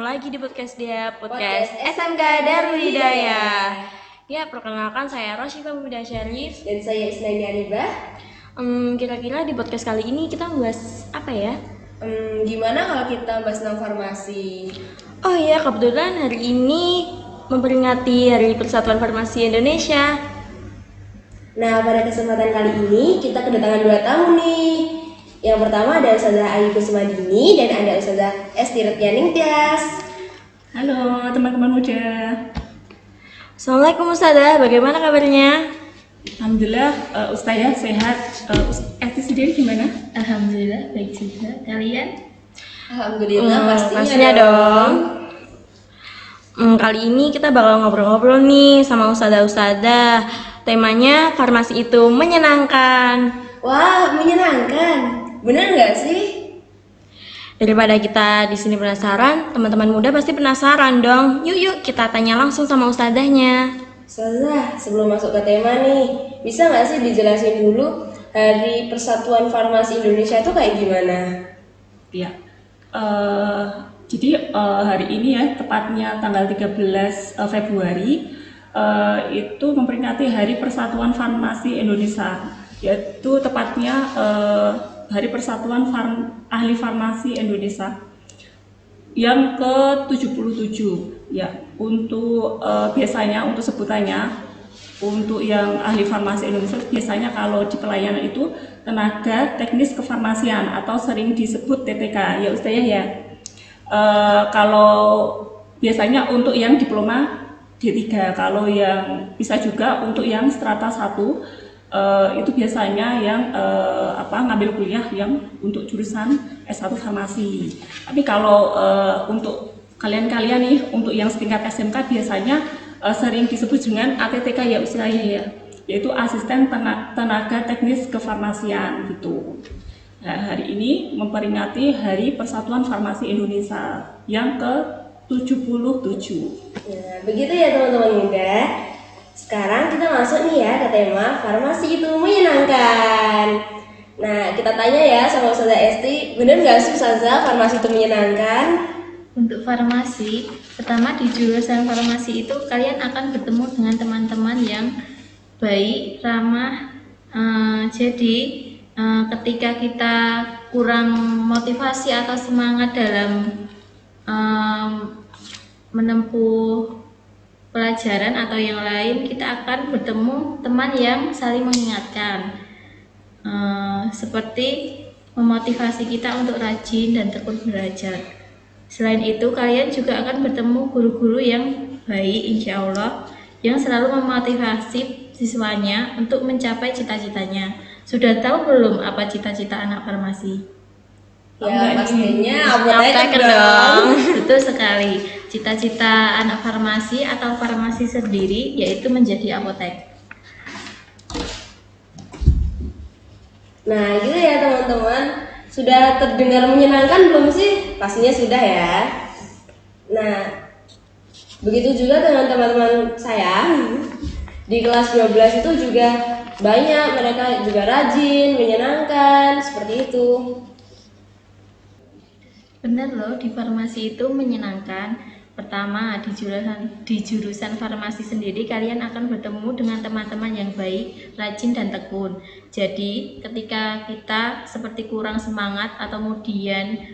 ketemu lagi di podcast podcast SMK Darul Hidayah. Ya, perkenalkan saya Rosyifa Muda Syarif dan saya Isnaini Aribah. Kira-kira di podcast kali ini kita membahas apa ya? Gimana kalau kita bahas tentang farmasi? Oh iya, kebetulan hari ini memperingati Hari Persatuan Farmasi Indonesia. Nah, pada kesempatan kali ini kita kedatangan 2 tamu nih. Yang pertama ada Ustazah Ayu Kusmadini dan ada Ustazah Esti Retyaning Tias. Halo teman-teman muda. Assalamualaikum Ustazah, bagaimana kabarnya? Alhamdulillah Ustazah sehat. Esti sendiri gimana? Alhamdulillah baik juga. Kalian? Alhamdulillah pastinya dong. Kali ini kita bakal ngobrol-ngobrol nih sama Ustazah. Temanya farmasi itu menyenangkan. Wah, menyenangkan. Bener nggak sih? Daripada kita di sini penasaran, teman-teman muda pasti penasaran dong. Yuk kita tanya langsung sama ustazahnya. Ustazah, sebelum masuk ke tema nih, bisa nggak sih dijelasin dulu Hari Persatuan Farmasi Indonesia itu kayak gimana? Ya. Jadi hari ini ya, tepatnya tanggal 13 Februari itu memperingati Hari Persatuan Farmasi Indonesia, yaitu tepatnya Hari Persatuan Ahli Farmasi Indonesia yang ke-77 ya. Untuk biasanya untuk sebutannya untuk yang ahli farmasi Indonesia biasanya kalau di pelayanan itu tenaga teknis kefarmasian atau sering disebut TTK ya Ustazah ya. Kalau biasanya untuk yang diploma D3, kalau yang bisa juga untuk yang strata 1 itu biasanya yang ngambil kuliah yang untuk jurusan S1 farmasi. Tapi kalau untuk kalian nih, untuk yang setingkat SMK biasanya sering disebut dengan ATTK ya Ustazah ya, yaitu asisten tenaga teknis kefarmasian gitu. Nah, hari ini memperingati Hari Persatuan Farmasi Indonesia yang ke-77. Nah, begitu ya teman-teman muda. Sekarang kita masuk nih ya ke tema farmasi itu menyenangkan. Nah, kita tanya ya sama Ustazah Esti, bener nggak sih Ustazah farmasi itu menyenangkan? Untuk farmasi, pertama di jurusan farmasi itu kalian akan bertemu dengan teman-teman yang baik, ramah. Jadi ketika kita kurang motivasi atau semangat dalam menempuh pelajaran atau yang lain, kita akan bertemu teman yang saling mengingatkan, seperti memotivasi kita untuk rajin dan tekun belajar. Selain itu, kalian juga akan bertemu guru-guru yang baik insya Allah, yang selalu memotivasi siswanya untuk mencapai cita-citanya. Sudah tahu belum apa cita-cita anak farmasi? Ya, pastinya apoteker dong. Betul sekali. Cita-cita anak farmasi atau farmasi sendiri yaitu menjadi apoteker. Nah, gitu ya teman-teman. Sudah terdengar menyenangkan belum sih? Pastinya sudah ya. Nah, begitu juga dengan teman-teman saya di kelas 12 itu juga banyak, mereka juga rajin, menyenangkan, seperti itu. Benar loh, di farmasi itu menyenangkan. Pertama, di jurusan farmasi sendiri kalian akan bertemu dengan teman-teman yang baik, rajin dan tekun. Jadi, ketika kita seperti kurang semangat atau kemudian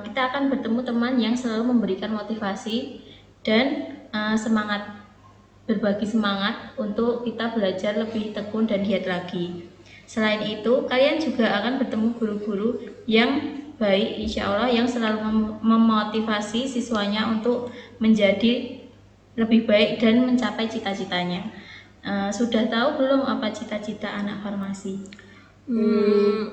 kita akan bertemu teman yang selalu memberikan motivasi dan berbagi semangat untuk kita belajar lebih tekun dan giat lagi. Selain itu, kalian juga akan bertemu guru-guru yang baik insya Allah, yang selalu memotivasi siswanya untuk menjadi lebih baik dan mencapai cita-citanya. Sudah tahu belum apa cita-cita anak farmasi?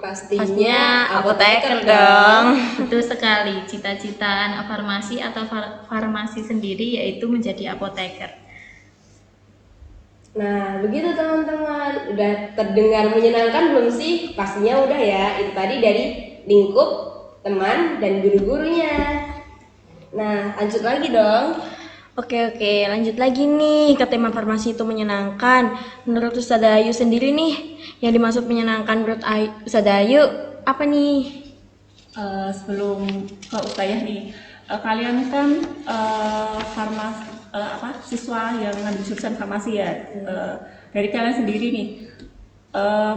Pastinya apoteker dong. Betul sekali, cita-cita anak farmasi atau farmasi sendiri yaitu menjadi apoteker. Nah, begitu teman-teman. Udah terdengar menyenangkan belum sih? Pastinya udah ya. Itu tadi dari lingkup teman dan guru-gurunya. Nah, lanjut lagi dong. Oke, lanjut lagi nih ke tema farmasi itu menyenangkan. Menurut Ustazah Ayu sendiri nih, yang dimaksud menyenangkan menurut Ustazah Ayu apa nih? Sebelum ke Ustazah nih, kalian kan siswa yang ngambil jurusan farmasi ya. Dari kalian sendiri nih,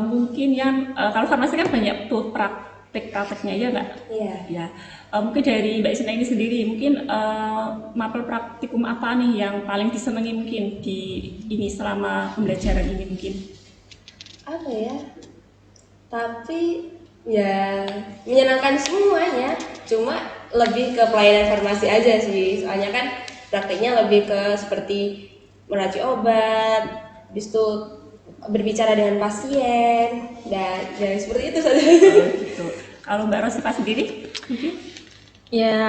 mungkin yang kalau farmasi kan banyak tuh prakteknya ya nggak? Iya. Ya, mungkin dari Mbak Isna ini sendiri, mungkin mapel praktikum apa nih yang paling disenangi mungkin di ini selama pembelajaran ini mungkin? Apa ya? Tapi ya menyenangkan semuanya, cuma lebih ke pelayanan farmasi aja sih. Soalnya kan prakteknya lebih ke seperti meracik obat, habis itu berbicara dengan pasien dan seperti itu saja. Gitu. Kalau Mbak Rosifa sendiri mungkin? Ya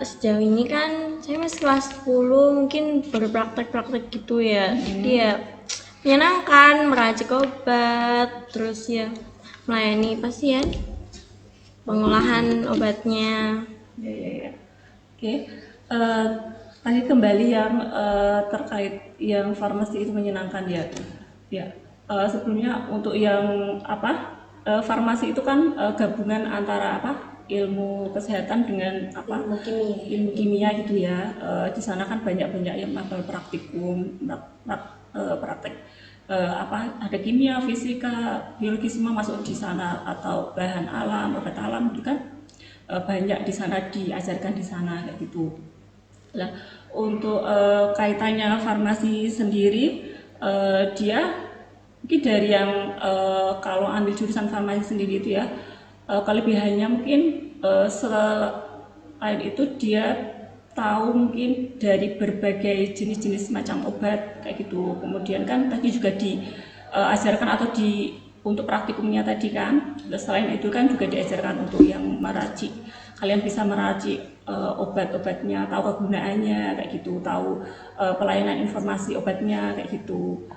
sejauh ini kan saya masih kelas 10, mungkin berpraktek-praktek gitu ya. Jadi ya menyenangkan, meracik obat, terus ya melayani pasien, pengolahan obatnya. Ya. Oke. Tadi kembali yang terkait yang farmasi itu menyenangkan ya. Ya. Sebelumnya untuk yang farmasi itu kan gabungan antara ilmu kesehatan dengan ilmu kimia gitu ya. Di sana kan banyak yang mapel praktikum, praktek ada kimia, fisika, biologi semua masuk di sana, atau bahan alam, obat alam itu kan banyak di sana diajarkan di sana kayak gitu. Nah, untuk kaitannya farmasi sendiri, dia mungkin dari yang kalau ambil jurusan farmasi sendiri itu ya, kelebihannya mungkin selain itu dia tahu mungkin dari berbagai jenis-jenis macam obat kayak gitu. Kemudian kan tadi juga diajarkan atau untuk praktikumnya tadi kan, selain itu kan juga diajarkan untuk yang meracik. Kalian bisa meracik obat-obatnya, tahu kegunaannya kayak gitu, tahu pelayanan informasi obatnya kayak gitu.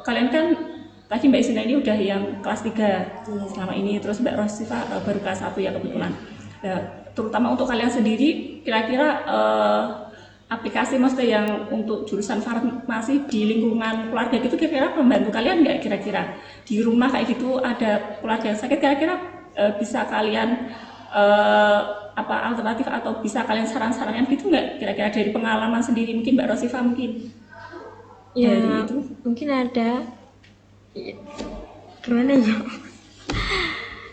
Kalian kan tadi Mbak Isina ini udah yang kelas 3 selama ini, terus Mbak Rosifa baru kelas 1 ya kebetulan. Terutama untuk kalian sendiri, kira-kira aplikasi maksudnya yang untuk jurusan farmasi di lingkungan keluarga gitu kira-kira membantu kalian nggak? Kira-kira di rumah kayak gitu ada keluarga yang sakit, kira-kira bisa kalian alternatif atau bisa kalian saran-sarankan gitu nggak? Kira-kira dari pengalaman sendiri, mungkin Mbak Rosifa mungkin Ya dari itu. mungkin ada. Gimana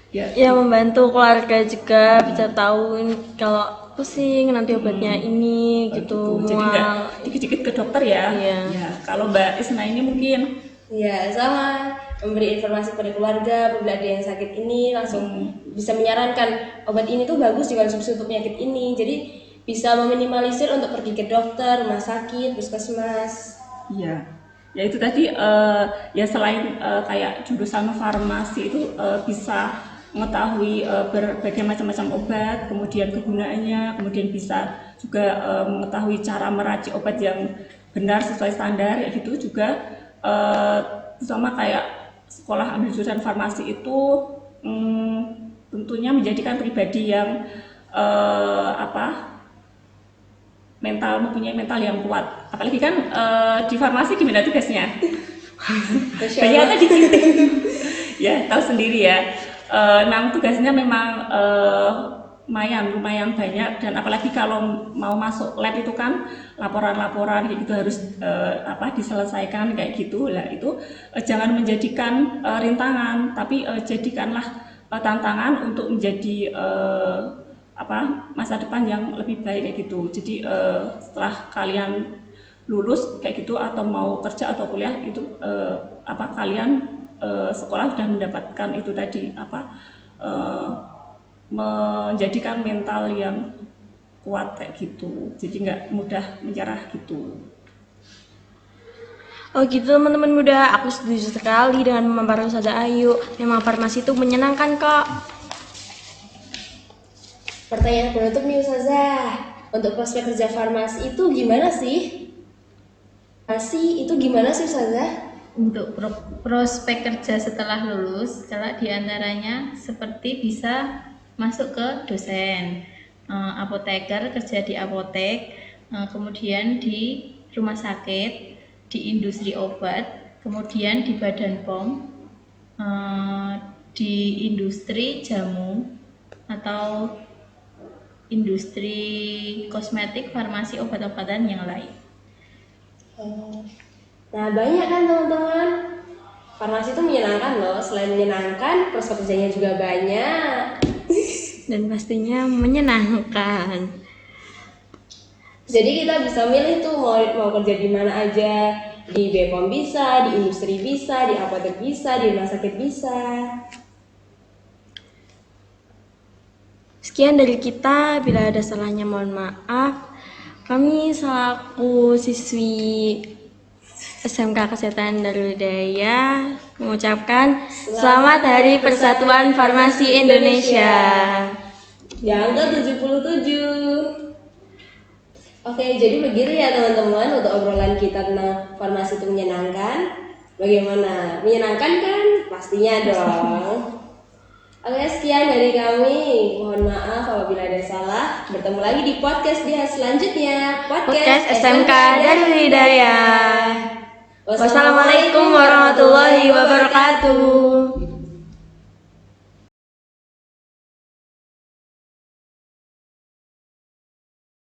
ya? Ya membantu keluarga juga, bisa tahu kalau pusing nanti obatnya ini gitu. Jadi nggak dikit-dikit ke dokter ya. Iya. Ya, kalau Mbak Isna ini mungkin Ya sama, memberi informasi pada keluarga apabila ada yang sakit ini, langsung bisa menyarankan obat ini tuh bagus dikonsumsi untuk penyakit ini. Jadi bisa meminimalisir untuk pergi ke dokter, rumah sakit, puskesmas. Iya, ya itu tadi ya selain kayak jurusan farmasi itu bisa mengetahui berbagai macam-macam obat, kemudian kegunaannya, kemudian bisa juga mengetahui cara meracik obat yang benar sesuai standar, ya gitu juga sama kayak sekolah ambil jurusan farmasi itu tentunya menjadikan pribadi yang mempunyai mental yang kuat. Apalagi kan di farmasi gimana tugasnya? Ternyata dikit. Ya, tahu sendiri ya. Tugasnya memang lumayan banyak, dan apalagi kalau mau masuk lab itu kan laporan-laporan gitu harus diselesaikan kayak gitu. Lah itu jangan menjadikan rintangan, tapi jadikanlah tantangan untuk menjadi masa depan yang lebih baik kayak gitu. Jadi setelah kalian lulus kayak gitu atau mau kerja atau kuliah itu kalian sekolah sudah mendapatkan itu tadi menjadikan mental yang kuat kayak gitu. Jadi nggak mudah menyerah gitu. Oh gitu teman-teman muda, aku setuju sekali dengan pemaparan Ustazah Ayu. Memang farmasi itu menyenangkan kok. Pertanyaan penutup nih Ustazah, untuk prospek kerja farmasi itu gimana sih? Ustazah? Untuk prospek kerja setelah lulus, kelak diantaranya seperti bisa masuk ke dosen, apoteker kerja di apotek, kemudian di rumah sakit, di industri obat, kemudian di Badan POM, di industri jamu, atau industri kosmetik, farmasi, obat-obatan yang lain. Nah, banyak kan teman-teman. Farmasi itu menyenangkan loh. Selain menyenangkan, prospek kerjanya juga banyak. Dan pastinya menyenangkan. Jadi kita bisa milih tuh mau kerja di mana aja. Di BPOM bisa, di industri bisa, di apotek bisa, di rumah sakit bisa. Sekian dari kita, bila ada salahnya mohon maaf. Kami selaku siswi SMK Kesehatan Darul Hidayah mengucapkan Selamat Hari Persatuan Farmasi Indonesia. Yang ke-77. Oke, jadi begitu ya teman-teman untuk obrolan kita tentang farmasi itu menyenangkan. Bagaimana? Menyenangkan kan? Pastinya dong. Oke, sekian dari kami. Mohon maaf apabila ada salah. Bertemu lagi di podcast dia selanjutnya. Podcast SMK Darul Hidayah. Wassalamualaikum warahmatullahi wabarakatuh.